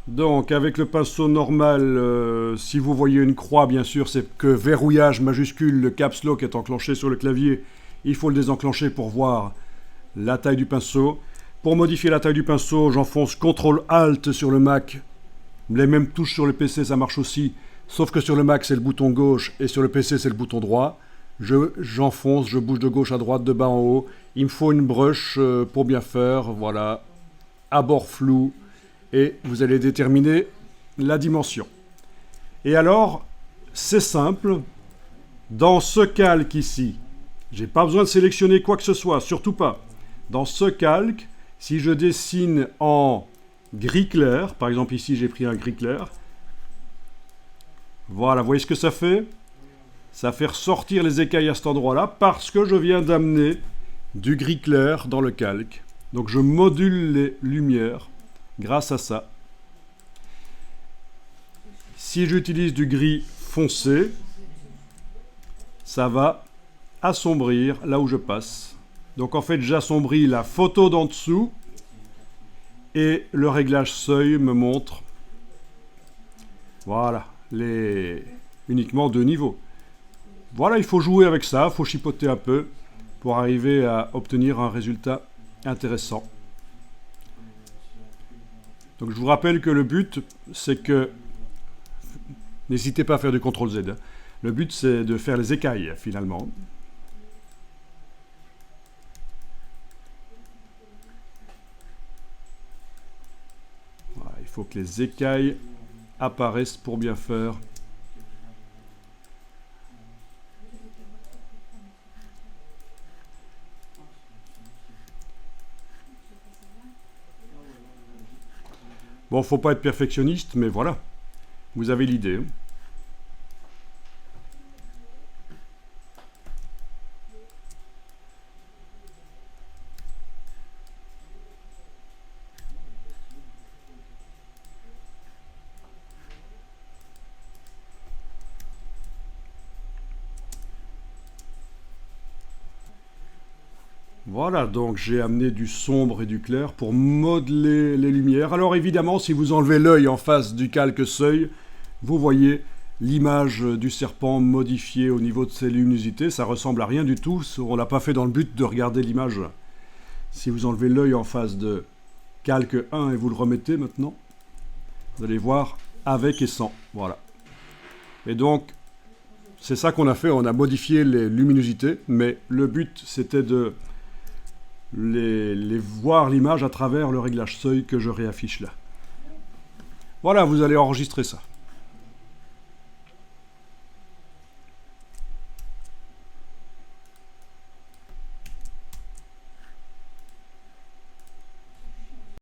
Donc, avec le pinceau normal, si vous voyez une croix, bien sûr, c'est que verrouillage majuscule, le caps lock est enclenché sur le clavier. Il faut le désenclencher pour voir la taille du pinceau. Pour modifier la taille du pinceau, j'enfonce CTRL-ALT sur le Mac. Les mêmes touches sur le PC, ça marche aussi. Sauf que sur le Mac, c'est le bouton gauche et sur le PC, c'est le bouton droit. J'enfonce, je bouge de gauche à droite, de bas en haut. Il me faut une brush pour bien faire. Voilà. Abord flou. Et vous allez déterminer la dimension. Et alors, c'est simple. Dans ce calque ici, j'ai pas besoin de sélectionner quoi que ce soit, surtout pas. Dans ce calque, si je dessine en gris clair, par exemple ici j'ai pris un gris clair, voilà, vous voyez ce que ça fait? Ça fait ressortir les écailles à cet endroit-là parce que je viens d'amener du gris clair dans le calque. Donc je module les lumières grâce à ça. Si j'utilise du gris foncé, ça va assombrir là où je passe. Donc en fait, j'assombris la photo d'en dessous et le réglage seuil me montre, voilà, uniquement 2 niveaux. Voilà, il faut jouer avec ça, il faut chipoter un peu pour arriver à obtenir un résultat intéressant. Donc je vous rappelle que le but, c'est que, n'hésitez pas à faire du CTRL-Z, hein. Le but, c'est de faire les écailles, finalement. Voilà, il faut que les écailles apparaissent pour bien faire. Bon, faut pas être perfectionniste, mais voilà, vous avez l'idée. Voilà, donc j'ai amené du sombre et du clair pour modeler les lumières. Alors évidemment, si vous enlevez l'œil en face du calque seuil, vous voyez l'image du serpent modifiée au niveau de ses luminosités. Ça ressemble à rien du tout, on l'a pas fait dans le but de regarder l'image. Si vous enlevez l'œil en face de calque 1 et vous le remettez maintenant, vous allez voir avec et sans. Voilà. Et donc, c'est ça qu'on a fait, on a modifié les luminosités, mais le but c'était de voir l'image à travers le réglage seuil que je réaffiche là. Voilà, vous allez enregistrer ça.